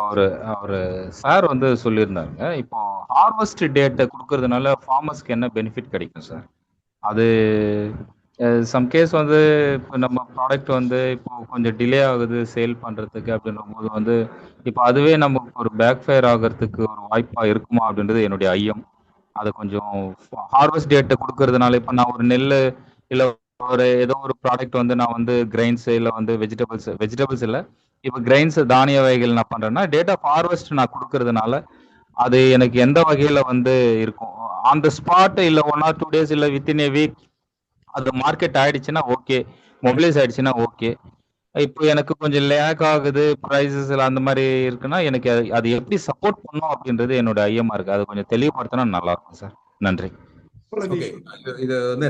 ஒரு சார் வந்து சொல்லியிருந்தாங்க, இப்போ ஹார்வெஸ்ட் டேட்டை கொடுக்கறதுனால ஃபார்மர்ஸ்க்கு என்ன பெனிஃபிட் கிடைக்கும் சார்? அது சம் கேஸ் வந்து இப்போ நம்ம ப்ராடக்ட் வந்து இப்போ கொஞ்சம் டிலே ஆகுது சேல் பண்றதுக்கு அப்படின்ற போது வந்து இப்போ அதுவே நமக்கு ஒரு பேக் ஃபயர் ஆகிறதுக்கு ஒரு வாய்ப்பா இருக்குமா அப்படின்றது என்னுடைய ஐயம். அதை கொஞ்சம் ஹார்வெஸ்ட் டேட்டை கொடுக்கறதுனால இப்போ நான் ஒரு நெல் இல்லை ஒரு ஏதோ ஒரு ப்ராடக்ட் வந்து நான் வந்து கிரெயின்ஸ் இல்லை வந்து வெஜிடபிள்ஸ் இல்லை, இப்போ கிரெயின்ஸ் தானிய வகைகள் நான் பண்றேன்னா டேட் ஆஃப் ஹார்வெஸ்ட் நான் கொடுக்கறதுனால அது எனக்கு எந்த வகையில வந்து இருக்கும்? ஆன் த ஸ்பாட் இல்ல 1 or 2 days இல்ல வித்தின் a வீக் அது மார்க்கெட் ஆயிடுச்சுன்னா ஓகே, மொபிலைஸ் ஆயிடுச்சுன்னா ஓகே. இப்போ எனக்கு கொஞ்சம் லேக் ஆகுது, ப்ரைஸஸ் அந்த மாதிரி இருக்குன்னா எனக்கு அது எப்படி சப்போர்ட் பண்ணும் அப்படின்றது என்னோட ஐயமா இருக்கு. அது கொஞ்சம் தெளிவுபடுத்தினா நல்லா இருக்கும் சார். நன்றி. ஓகே, இது வந்து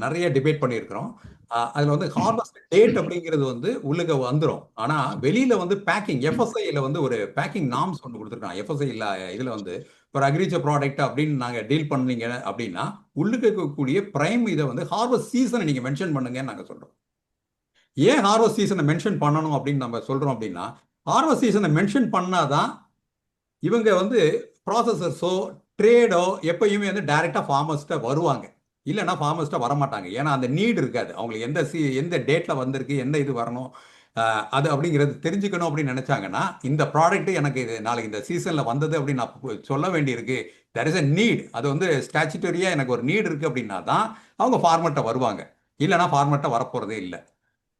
நிறைய டிபேட் பண்ணியிருக்கிறோம். அதுல வந்து ஹார்வெஸ்ட் டேட் அப்படிங்கிறது வந்து உள்ளுக்கு வந்துடும். ஆனா வெளியில வந்து பேக்கிங் எஃப்எஸ்ஐல வந்து ஒரு பேக்கிங் நார்ம்ஸ் ஒன்று கொடுத்துருக்காங்க. எஃப்எஸ்ஐ இல்ல இதுல வந்து ஒரு அக்ரிகல்ச்சர் ப்ராடக்ட் அப்படின்னு நாங்க டீல் பண்ணீங்க அப்படின்னா உள்ளுக்கு இருக்கக்கூடிய பிரைம் இதை வந்து ஹார்வெஸ்ட் சீசனை நீங்க மென்ஷன் பண்ணுங்கன்னு நாங்க சொல்றோம். ஏன் ஹார்வெஸ்ட் சீசனை மென்ஷன் பண்ணணும் அப்படின்னு நம்ம சொல்றோம் அப்படின்னா, ஹார்வெஸ்ட் சீசனை மென்ஷன் பண்ணாதான் இவங்க வந்து ப்ராசஸர்ஸோ ட்ரேடோ எப்பயுமே வந்து டைரக்டா ஃபார்மர்ஸ்ட்ட வருவாங்க. இல்லைன்னா ஃபார்மர்ஸ்ட்ட வரமாட்டாங்க. ஏன்னா அந்த நீட் இருக்காது அவங்களுக்கு. எந்த டேட்ல வந்திருக்கு, எந்த இது வரணும் அது அப்படிங்கிறது தெரிஞ்சுக்கணும் அப்படின்னு நினைச்சாங்கன்னா, இந்த ப்ராடக்ட் எனக்கு இது நாளைக்கு இந்த சீசன்ல வந்தது அப்படின்னு நான் சொல்ல வேண்டியிருக்கு. There is a need. அது வந்து ஸ்டாச்சுட்டரியா எனக்கு ஒரு நீட் இருக்கு அப்படின்னா தான் அவங்க ஃபார்மர்ட்ட வருவாங்க. இல்லைன்னா ஃபார்மர்ட்ட வரப்போறதே இல்லை.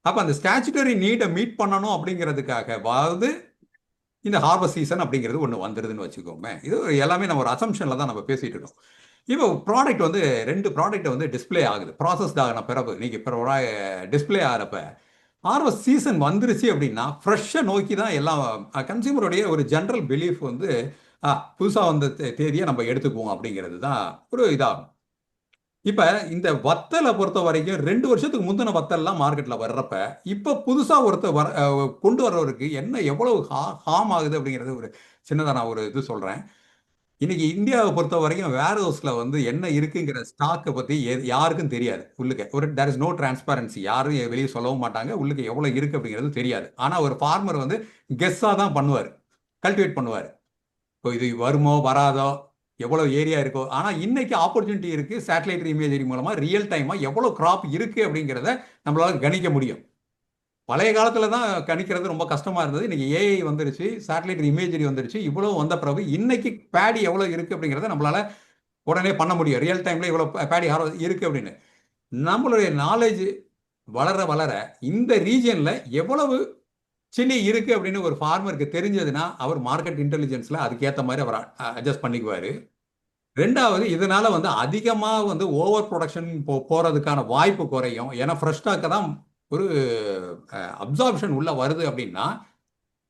அப்ப அந்த ஸ்டாச்சுட்டரி நீடை மீட் பண்ணணும் அப்படிங்கிறதுக்காக இந்த ஹார்வெஸ்ட் சீசன் அப்படிங்கிறது ஒன்று வந்துடுதுன்னு வச்சுக்கோமே. இது எல்லாமே நம்ம ஒரு அசம்ஷன்ல தான் நம்ம பேசிட்டு இருக்கோம். இப்போ ப்ராடக்ட் வந்து 2 ப்ராடக்ட் வந்து டிஸ்பிளே ஆகுது. ப்ராசஸ்ட் ஆகின பிறகு நீங்கள் இப்போ டிஸ்பிளே ஆகிறப்ப ஹார்வெஸ்ட் சீசன் வந்துருச்சு அப்படின்னா ஃப்ரெஷ்ஷை நோக்கி தான் எல்லாம் கன்சியூமருடைய ஒரு ஜென்ரல் பிலீஃப் வந்து புதுசாக வந்த தேதியை நம்ம எடுத்துக்குவோம் அப்படிங்கிறது தான் ஒரு இதாகும். இப்போ இந்த வத்தலை பொறுத்த வரைக்கும் 2 வருஷத்துக்கு முந்தின வத்தல்லாம் மார்க்கெட்டில் வர்றப்ப இப்போ புதுசாக கொண்டு வர்றவருக்கு என்ன எவ்வளவு ஹார்ம் ஆகுது அப்படிங்கிறது ஒரு சின்னதாக நான் ஒரு இது சொல்கிறேன். இன்னைக்கு இந்தியாவை பொறுத்த வரைக்கும் வேர் ஹவுஸில் வந்து என்ன இருக்குங்கிற ஸ்டாக்கை பற்றி யாருக்கும் தெரியாது. உள்ளுக்கு தேர் இஸ் நோ டிரான்ஸ்பரன்சி. யாரும் வெளியே சொல்லவும் மாட்டாங்க. உள்ளுக்கு எவ்வளோ இருக்குது அப்படிங்கிறது தெரியாது. ஆனால் ஒரு ஃபார்மர் வந்து கெஸ்ஸாக தான் பண்ணுவார், கல்டிவேட் பண்ணுவார். இப்போ இது வருமோ வராதோ, எவ்வளோ ஏரியா இருக்கோ. ஆனால் இன்னைக்கு ஆப்பர்ச்சுனிட்டி இருக்குது. சேட்டலைட் இமேஜரி மூலமாக ரியல் டைமாக எவ்வளோ கிராப் இருக்குது அப்படிங்கிறத நம்மளால கணிக்க முடியும். பழைய காலத்தில் தான் கணிக்கிறது ரொம்ப கஷ்டமாக இருந்தது. இன்னைக்கு ஏஐ வந்துருச்சு, சேட்டலைட் இமேஜரி வந்துருச்சு. இவ்வளோ வந்த பிறகு இன்னைக்கு பேடி எவ்வளோ இருக்குது அப்படிங்கிறத நம்மளால உடனே பண்ண முடியும். ரியல் டைமில் இவ்வளோ பேடி இருக்குது அப்படின்னு நம்மளுடைய நாலேஜ் வளர வளர இந்த ரீஜனில் எவ்வளவு சில்லி இருக்குது அப்படின்னு ஒரு ஃபார்மருக்கு தெரிஞ்சதுன்னா அவர் மார்க்கெட் இன்டெலிஜென்ஸில் அதுக்கேற்ற மாதிரி அவர் அட்ஜஸ்ட் பண்ணிக்குவார். ரெண்டாவது, இதனால வந்து அதிகமாக வந்து ஓவர் ப்ரொடக்ஷன் போகிறதுக்கான வாய்ப்பு குறையும். ஏன்னா ஃப்ரெஷ் ஸ்டாக்கை தான் ஒரு அப்சார்ப்ஷன் உள்ள வருது அப்படின்னா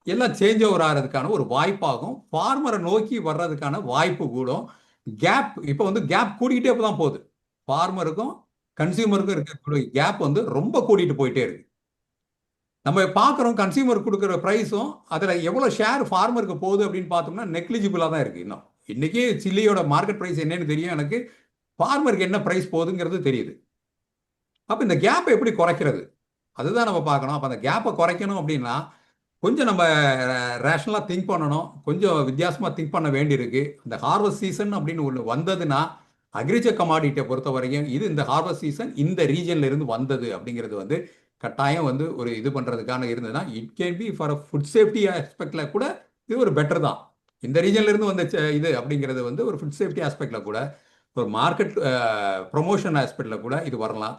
எல்லாம் சேஞ்ச் ஓவர் ஆகிறதுக்கான ஒரு வாய்ப்பாகும். ஃபார்மரை நோக்கி வர்றதுக்கான வாய்ப்பு கூடும். கேப் இப்போ வந்து கேப் கூடிக்கிட்டே தான் போகுது. ஃபார்மருக்கும் கன்சியூமருக்கும் இருக்கக்கூடிய கேப் வந்து ரொம்ப கூட்டிகிட்டு போயிட்டே இருக்கு. நம்ம பார்க்குறோம் கன்சியூமர் கொடுக்குற ப்ரைஸும் அதில் எவ்வளோ ஷேர் ஃபார்மருக்கு போகுது அப்படின்னு பார்த்தோம்னா நெக்லிஜிபிளாக தான் இருக்குது. இன்னும் இன்றைக்கி சில்லியோட மார்க்கெட் ப்ரைஸ் என்னன்னு தெரியும் எனக்கு, ஃபார்மருக்கு என்ன ப்ரைஸ் போகுதுங்கிறது தெரியுது. அப்போ இந்த கேப்பை எப்படி குறைக்கிறது அதுதான் நம்ம பார்க்கணும். அப்போ அந்த கேப்பை குறைக்கணும் அப்படின்னா கொஞ்சம் நம்ம ரேஷனலாக திங்க் பண்ணணும், கொஞ்சம் வித்தியாசமாக திங்க் பண்ண வேண்டியிருக்கு. இந்த ஹார்வெஸ்ட் சீசன் அப்படின்னு ஒன்று வந்ததுன்னா அக்ரிகல்ச்சர் கமாடிட்டியை பொறுத்த வரைக்கும் இது இந்த ஹார்வெஸ்ட் சீசன் இந்த ரீஜன்ல இருந்து வந்தது அப்படிங்கிறது வந்து கட்டாயம் வந்து ஒரு இது பண்ணுறதுக்கான இருந்ததுன்னா it can be for food safety ஆஸ்பெக்டில் கூட இது ஒரு பெட்டர் தான். இந்த ரீஜன்ல இருந்து வந்த இது அப்படிங்கிறது வந்து ஒரு ஃபுட் சேஃப்டி ஆஸ்பெக்டில் கூட ஒரு மார்க்கெட் ப்ரொமோஷன் ஆஸ்பெக்டில் கூட இது வரலாம்.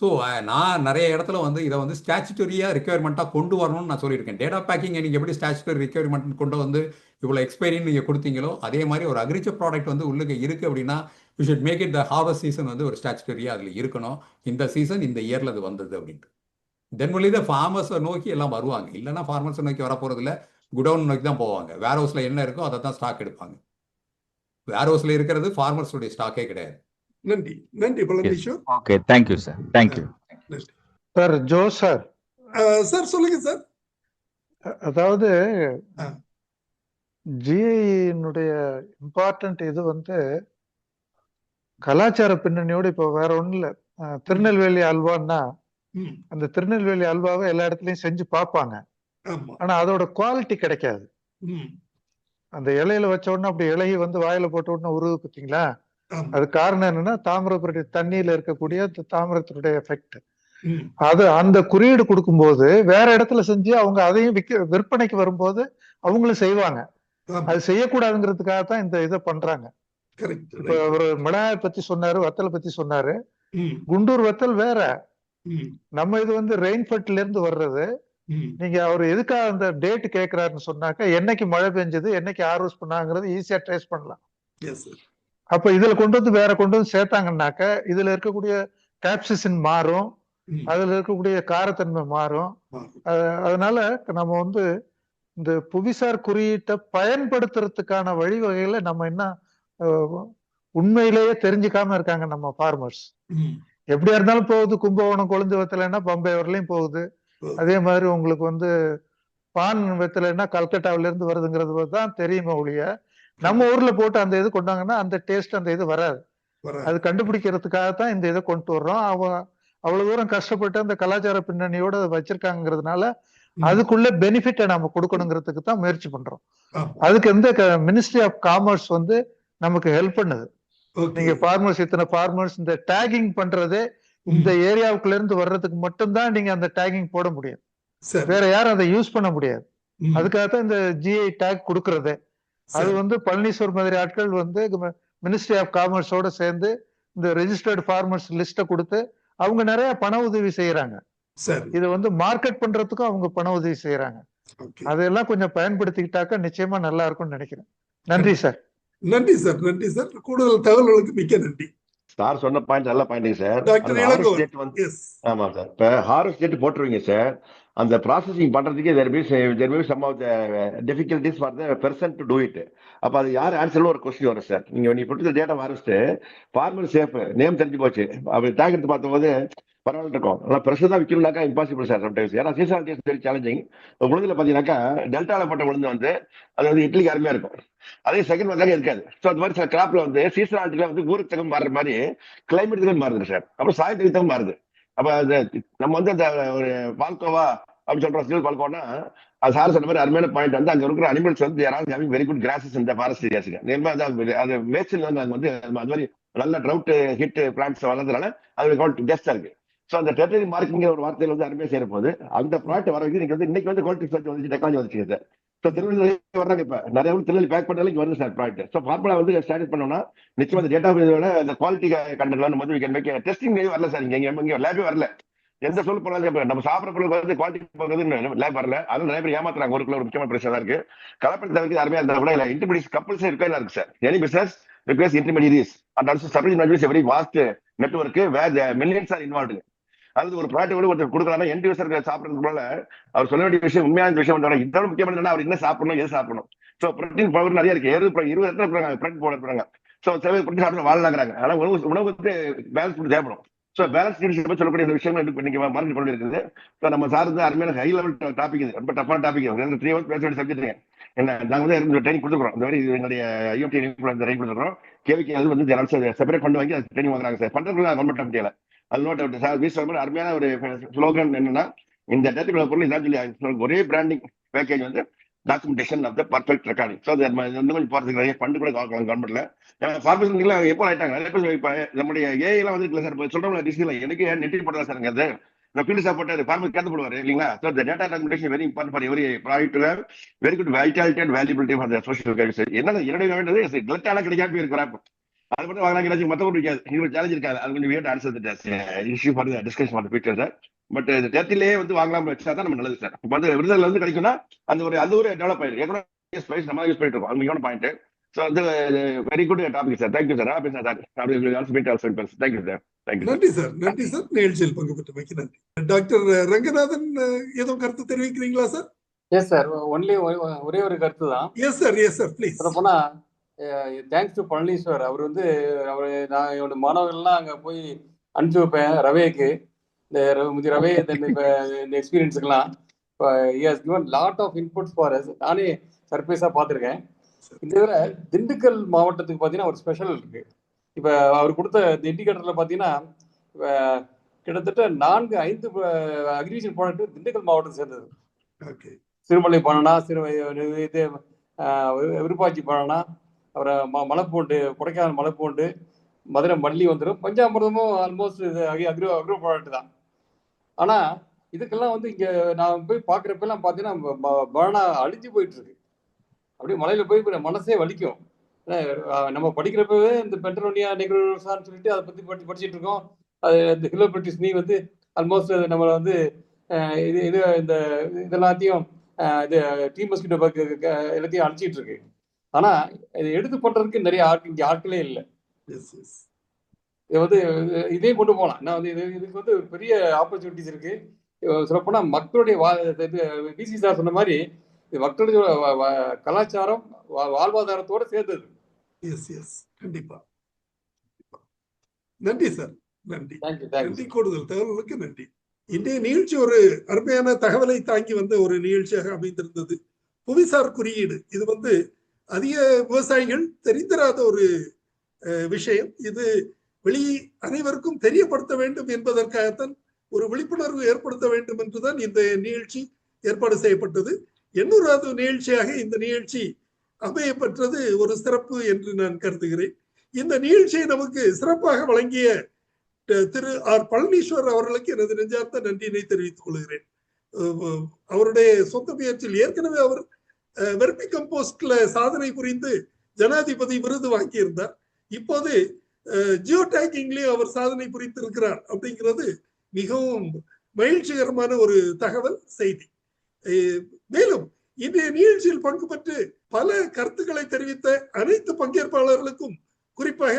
ஸோ நான் நிறைய இடத்துல வந்து இதை வந்து ஸ்டாச்சுட்டரியாக ரிக்யர்மெண்ட்டாக கொண்டு வரணும்னு நான் சொல்லியிருக்கேன். டேட்டா பேக்கிங் நீங்கள் எப்படி ஸ்டாச்சுட்டரி ரிக்யர்மெண்ட் கொண்டு வந்து இவ்வளோ எக்ஸ்பைரின்னு நீங்கள் கொடுத்தீங்களோ அதே மாதிரி ஒரு அக்ரிகல்ச்சர் ப்ராடக்ட் வந்து உள்ளுக்கு இருக்குது அப்படின்னா you should make it the harvest season வந்து ஒரு ஸ்டாச்சுட்டரியாக அதில் இருக்கணும். இந்த சீசன் இந்த இயரில் அது வந்தது அப்படின்ட்டு தென் ஒன்லி த ஃபார்மர்ஸை நோக்கி எல்லாம் வருவாங்க. இல்லைன்னா ஃபார்மர்ஸை நோக்கி வரப்போகிறதில்ல, குடவுன் நோக்கி தான் போவாங்க. வேர் ஹவுஸில் என்ன இருக்கோ அதை தான் ஸ்டாக் எடுப்பாங்க. வேர் ஹவுஸில் இருக்கிறது ஃபார்மர்ஸுடைய ஸ்டாக்கே கிடையாது. நன்றி நன்றி Palaneeswar. Okay, thank you sir. Thank you sir. Jo sir. Sir சொல்லுங்க சார். அதாவது ஜிஐனுடைய இம்பார்ட்டன்ட் இது வந்து கலாச்சார பின்னணியோடு இப்போ வேற ஒண்ணும் இல்லை. திருநெல்வேலி அல்வான்னா அந்த திருநெல்வேலி அல்வாவை எல்லா இடத்துலயும் செஞ்சு பார்ப்பாங்க. ஆனா அதோட குவாலிட்டி கிடைக்காது. அந்த இலையில வச்ச உடனே அப்படி இலகி வந்து வாயில போட்ட உடனே உருவு பார்த்தீங்களா? அது காரணம் என்னன்னா தாமிரபரணி தண்ணியில இருக்கக்கூடிய தாமிரத்தினுடைய எஃபெக்ட். அது அந்த குறியீடு கொடுக்கும்போது வேற இடத்துல செஞ்சு அவங்க அதையும் விற்பனைக்கு வரும்போது அவங்களும் செய்வாங்க. அது செய்யக்கூடாதுங்கிறதுக்காக தான் இந்த இதை பண்றாங்க. இப்ப ஒரு மிளகாய் பத்தி சொன்னாரு, வத்தலை பத்தி சொன்னாரு. குண்டூர் வத்தல் வேற. நம்ம இது வந்து ரெயின்ஃபெட்ல இருந்து வர்றது. நீங்க அவர் எதுக்காக அந்த டேட் கேட்கிறாருன்னு சொன்னாக்க, என்னைக்கு மழை பெஞ்சது, என்னைக்கு ஹார்வெஸ்ட் பண்ணாங்கிறது ஈஸியா ட்ரேஸ் பண்ணலாம். அப்ப இதுல கொண்டு வந்து வேற கொண்டு வந்து சேர்த்தாங்கன்னாக்க இதுல இருக்கக்கூடிய கேப்சிசின் மாறும், அதுல இருக்கக்கூடிய காரத்தன்மை மாறும். அதனால நம்ம வந்து இந்த புவிசார் குறியீட்டை பயன்படுத்துறதுக்கான வழிவகைகளை நம்ம என்ன உண்மையிலேயே தெரிஞ்சுக்காம இருக்காங்க நம்ம ஃபார்மர்ஸ். எப்படியா இருந்தாலும் போகுது, கும்பகோணம் கொழுந்து வெத்தலைன்னா பம்பை வரலையும் போகுது. அதே மாதிரி உங்களுக்கு வந்து பான் வெத்தலைன்னா கல்கட்டாவில இருந்து வருதுங்கிறது தான் தெரியுமே ஒழிய, நம்ம ஊர்ல போட்டு அந்த இது கொண்டாங்கன்னா அந்த டேஸ்ட் அந்த இது வராது. அது கண்டுபிடிக்கிறதுக்காகத்தான் இந்த இதை கொண்டு வர்றோம். அவ்வளவு தூரம் கஷ்டப்பட்டு அந்த கலாச்சார பின்னணியோட வச்சிருக்காங்கிறதுனால அதுக்குள்ள பெனிஃபிட்டை நம்ம கொடுக்கணுங்கிறதுக்கு தான் முயற்சி பண்றோம். அதுக்கு எந்த மினிஸ்ட்ரி ஆஃப் காமர்ஸ் வந்து நமக்கு ஹெல்ப் பண்ணுது. நீங்க ஃபார்மர்ஸ் இத்தனை ஃபார்மர்ஸ் இந்த டேகிங் பண்றதே இந்த ஏரியாவுக்குள்ள இருந்து வர்றதுக்கு மட்டும்தான் நீங்க அந்த டேகிங் போட முடியும். வேற யாரும் அதை யூஸ் பண்ண முடியாது. அதுக்காகத்தான் இந்த ஜிஐ டேக் கொடுக்கறது. அது வந்து பழனீஸ்வர் மாதிரி ஆட்கள் வந்து மினிஸ்ட்ரி ஆஃப் காமர்ஸோட சேர்ந்து இந்த ரெஜிஸ்டர்டு ஃபார்மர்ஸ் லிஸ்ட கொடுத்து அவங்க நிறைய பண உதவி செய்யறாங்க. இதை வந்து மார்க்கெட் பண்றதுக்கும் அவங்க பண உதவி செய்யறாங்க. அதெல்லாம் கொஞ்சம் பயன்படுத்திக்கிட்டாக்க நிச்சயமா நல்லா இருக்கும்னு நினைக்கிறேன். நன்றி சார். நன்றி சார். நன்றி சார். கூடுதல் தகவல்களுக்கு மிக்க நன்றி. சார் சொன்ன பாயிண்ட் நல்ல பாயிண்ட் சார். ஆமா சார். இப்ப ஹார்வெஸ்ட் டேட் போட்டுருவீங்க சார். அந்த ப்ராசஸிங் பண்றதுக்கு there may be some of the difficulties for the person to do it. அப்ப அது யார் ஆன்சர்ல ஒரு கொஸ்டின் வரும் சார். நீங்க போட்டு data harvest farmer safe name தெரிஞ்சு போச்சு. அப்படி டேக் எடுத்து பார்க்கும்போது பரவாயில்ல இருக்கும். ஆனால் பிரஷர் தான் விற்கணும்னாக்கா இம்பாசிபிள் சார் சம்டைம்ஸ். ஏன்னா சீசனாலிட்டி இஸ் வெரி சேலஞ்சிங். உளுந்துல பார்த்தீங்கன்னாக்கா டெல்டாவில் போட்ட உளுந்து வந்து அது வந்து இட்லிக்கு அருமையா இருக்கும். அதே செகண்ட் வந்தாலே இருக்காது. ஸோ அது மாதிரி சில கிராப்ல வந்து சீசனாலிட்டியில வந்து ஊருக்கு தகுந்த மாறுற மாதிரி கிளைமேட்டுக்கு மாறுது சார். அப்புறம் சாயத்துக்கு தகுந்த மாறுது. அப்ப அது நம்ம வந்து அந்த ஒரு பால்கோவா அப்படின்னு சொல்றோம், சிவில் பால்கோனா, அது சார் சொன்ன மாதிரி அருமையான பாயிண்ட் வந்து அங்க இருக்கிற அனிமல்ஸ் வந்து வெரி குட் கிராசஸ் இந்த ஃபாரஸ்ட் ஏரியாஸுக்கு. அது மேய்ச்சல் வந்து அங்க வந்து அது மாதிரி நல்ல ட்ரவுட் ஹிட் பிளான்ட்ஸ் வளர்ந்ததுனால அது பெஸ்டா இருக்கு. ஸோ அந்த டெரிட்டரி மார்க்கிங் ஒரு வார்த்தையில வந்து அருமையா செய்யற போது அந்த ப்ராடக்ட் வர வைக்க நீங்க வந்து இன்னைக்கு வந்து குவாலிட்டி சர்ச் வந்து டெக்னாலஜி வந்துச்சு சார். ஸோ திருநெல்வேலி வர்றாங்க. இப்ப நிறைய திருநெல்வேலி பேக் பண்ணாலும் இங்க வருது சார் ப்ராடக்ட். ஸோ ஃபார்முலா வந்து ஸ்டார்ட் பண்ணோம்னா நிச்சயமா அந்த டேட்டா அந்த குவாலிட்டி கண்டென்ட்லாம் வந்து கேன் மேக் டெஸ்டிங் வரல சார். இங்க லேபே வரல. எந்த சொல் போனாலும் நம்ம சாப்பிட்ற பொருள் வந்து குவாலிட்டி போகிறது லேப் வரல. அதுவும் நிறைய பேர் ஏமாத்துறாங்க. ஒரு முக்கியமான பிரச்சனை இருக்கு. கலப்படத்தை தவிர்த்து அருமையா இருந்தா கூட இன்டர்மீடியட் கப்பல்ஸ் இருக்கா இருக்கு sir. Any business requires intermediaries and also supply chain is a very vast network where the millions are involved. அது ஒரு ப்ராடக்ட் கூட ஒருத்தர் கொடுக்குறாங்க எண்ட் யூசருக்கு சாப்பிட்றதுக்கு போல அவர் சொல்ல வேண்டிய விஷயம் உண்மையான விஷயம். இதோட முக்கியமான அவர் என்ன சாப்பிடணும், எது சாப்பிடணும். ஸோ ப்ரோட்டீன் பவர் நிறைய இருக்கு. 20 இடத்துல இருக்கிறாங்க ப்ரோட்டீன் பவர் இருக்கிறாங்க. ஸோ சில பேர் ப்ரோட்டீன் சாப்பிட்டு வாழலாங்கிறாங்க. ஆனால் உணவு வந்து பேலன்ஸ் பண்ணி தேவைப்படும். ஸோ பேலன்ஸ் நியூட்ரிஷன் சொல்லக்கூடிய இந்த விஷயங்கள் இன்னைக்கு மார்க்கெட் பண்ணி இருக்குது. ஸோ நம்ம சார் வந்து அருமையான ஹை லெவல் டாபிக், இது ரொம்ப டஃபான டாபிக். 3 hours பேச வேண்டிய சப்ஜெக்ட். என்ன நாங்கள் வந்து ட்ரைனிங் கொடுத்துருக்கோம். இந்த மாதிரி எங்களுடைய ஐஎம்டி ட்ரைனிங் கொடுத்துருக்கோம். கேவிக்கு அது வந்து செப்பரேட் பண்ணி வாங்கி அது ட்ரைனிங் வாங்குறாங்க சார். பண்றதுக்கு கவர்மெண்ட் முடியல. அது நோட் அவுட் சார். வீஸ் அருமையான ஒரு ஸ்லோகன் என்னன்னா, இந்த டேட்டா பொருள் இதான் சொல்லி ஒரே பிராண்டிங் பேக்கேஜ் வந்து documentation of the perfect recording. So அது கொஞ்சம் போறதுக்கு நிறைய ஃபண்டு கூட கவர்மெண்ட்ல ஃபார்மேஷன் எப்போ ஆயிட்டாங்க. நிறைய பேர் இப்போ நம்முடைய ஏஐலாம் வந்து இல்லை சார். சொல்றோம்ல டிஸ்கில் எனக்கு நெட்டில் போட்டா சார். அது இந்த ஃபீல்டு சாப்பிட்டு ஃபார்மர் கேட்டு போடுவார் இல்லைங்களா. ஸோ இந்த data documentation very important for every product to have very good vitality and valuability for the social service. என்ன என்னுடைய வேண்டியது கிளட்டால கிடைக்காம போயிருக்கிறாங்க. அது மட்டும் வாங்கினா மற்றவங்க இருக்காது. இது சேலஞ்ச் இருக்காது. அது கொஞ்சம் வீட்டு answer issue for discussion for future sir. But இந்த டேட்டிலேயே வந்து வாங்கலாம் வச்சா தான் நம்ம நல்லது சார். இப்போ வந்து விருதுல வந்து கிடைக்கும்னா அந்த ஒரு டெவலப் ஆயிருக்கு. ஏற்கனவே நம்ம யூஸ் பண்ணிட்டு இருக்கோம். அது முக்கியமான பாயிண்ட். ஸோ வந்து very good topic sir. Thank you sir. பேசுறேன் சார். Thank you sir. நன்றி சார். நன்றி சார். நிகழ்ச்சியில் பங்கு பெற்று நன்றி. டாக்டர் ரங்கநாதன் ஏதோ கருத்து தெரிவிக்கிறீங்களா சார்? Yes sir. ஒன்லி ஒரே ஒரு கருத்து தான். Yes sir. Yes sir please. போனா தேங்க்ஸ் டு பழனீஸ்வர். அவர் வந்து நான் என்னோட மாணவர்கள்லாம் அங்கே போய் அனுப்பிச்சு வைப்பேன் ரவேக்கு. இந்த ரவே இந்த எக்ஸ்பீரியன்ஸுக்கெல்லாம் இப்போ has given lot of inputs for us. நானே சர்ப்ரைஸாக பார்த்துருக்கேன். இந்த விட திண்டுக்கல் மாவட்டத்துக்கு பார்த்தீங்கன்னா ஒரு ஸ்பெஷல் இருக்கு. இப்போ அவர் கொடுத்த இந்த இண்டிகேட்டரில் பார்த்தீங்கன்னா கிட்டத்தட்ட 4-5 அக்ரிகல்ச்சர் ப்ராடக்ட் திண்டுக்கல் மாவட்டத்தை சேர்ந்தது. சிறுமலை பனானா, இது விருப்பாச்சி பனானா, அப்புறம் மலைப்பூண்டு, கொடைக்கானல் மலைப்பூண்டு, மதுரை மல்லி வந்துடும். பஞ்சாமிரதமும் ஆல்மோஸ்ட் இது அக்ரோ ப்ராடக்ட் தான். ஆனால் இதுக்கெல்லாம் வந்து இங்கே நான் போய் பார்க்குறப்பெல்லாம் பார்த்தீங்கன்னா பனானா அழிஞ்சு போயிட்டு இருக்கு. அப்படியே மலையில் போய் மனசே வலிக்கும். நம்ம படிக்கிறப்பவே இந்த பெட்ரோனியா நெக்ரோசான்னு சொல்லிட்டு அதை பற்றி படிச்சுட்டு இருக்கோம். அது இந்த ஹிலோபிரிட்டிஸ் நீ வந்து ஆல்மோஸ்ட் நம்மளை வந்து இது இது இந்த இதெல்லாத்தையும் இது டீ மஸ்கிட்டோ எல்லாத்தையும் அழிச்சிட்டு இருக்கு. ஆனா இதை எடுத்து பண்றதுக்கு நிறைய இங்க ஆட்களே இல்லை. இதை வந்து இதே கொண்டு போகலாம். நான் வந்து இதுக்கு வந்து பெரிய ஆப்பர்ச்சுனிட்டிஸ் இருக்கு. சொல்லப்போனா மக்களுடைய பிசி சார் சொன்ன மாதிரி மக்களுடைய கலாச்சாரம் வாழ்வாதாரத்தோட சேர்ந்தது. கண்டிப்பா. நன்றி சார், நன்றி. நன்றி, கூடுதல் தகவல்களுக்கு நன்றி. இன்றைய நிகழ்ச்சி ஒரு அருமையான தகவலை தாங்கி வந்த ஒரு நிகழ்ச்சியாக அமைந்திருந்தது. புவிசார் குறியீடு இது வந்து அதிக விவசாயிகள் தெரிந்திராத ஒரு விஷயம். இது அனைவருக்கும் தெரியப்படுத்த வேண்டும் என்பதற்காகத்தான், ஒரு விழிப்புணர்வு ஏற்படுத்த வேண்டும் என்றுதான் இந்த நிகழ்ச்சி ஏற்பாடு செய்யப்பட்டது. 800வது நிகழ்ச்சியாக இந்த நிகழ்ச்சி அமையப்பெற்றது ஒரு சிறப்பு என்று நான் கருதுகிறேன். இந்த நிகழ்ச்சியை நமக்கு சிறப்பாக வழங்கிய திரு ஆர் பழனீஸ்வர் அவர்களுக்கு எனது நெஞ்சார்ந்த நன்றியினை தெரிவித்துக் கொள்கிறேன். அவருடைய சொந்த முயற்சியில் ஏற்கனவே அவர் வெர்மி கம்போஸ்ட்ல சாதனை புரிந்து ஜனாதிபதி விருது வாங்கியிருந்தார். இப்போது ஜியோ டேக்கிங்லயும் அவர் சாதனை புரிந்திருக்கிறார் அப்படிங்கிறது மிகவும் மகிழ்ச்சிகரமான ஒரு தகவல் செய்தி. மேலும் இன்றைய நிகழ்ச்சியில் பங்கு பெற்று பல கருத்துக்களை தெரிவித்த அனைத்து பங்கேற்பாளர்களுக்கும், குறிப்பாக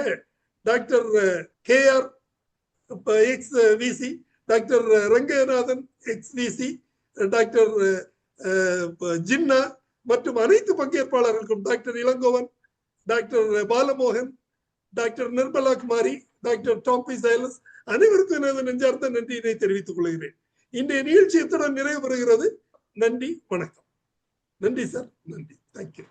doctor KR ex VC, doctor Ranganathan ex VC, doctor Jinnah மற்றும் அனைத்து பங்கேற்பாளர்களுக்கும், doctor Elangovan, doctor Balamohan, doctor Nirmala Kumari, doctor Thambi Silas அனைவருக்கும் எனது நெஞ்சார்ந்த நன்றியினை தெரிவித்துக் கொள்கிறேன். இன்றைய நிகழ்ச்சி இத்துடன் நிறைவு பெறுகிறது. நன்றி, வணக்கம். நன்றி சார், நன்றி. தேங்க்யூ.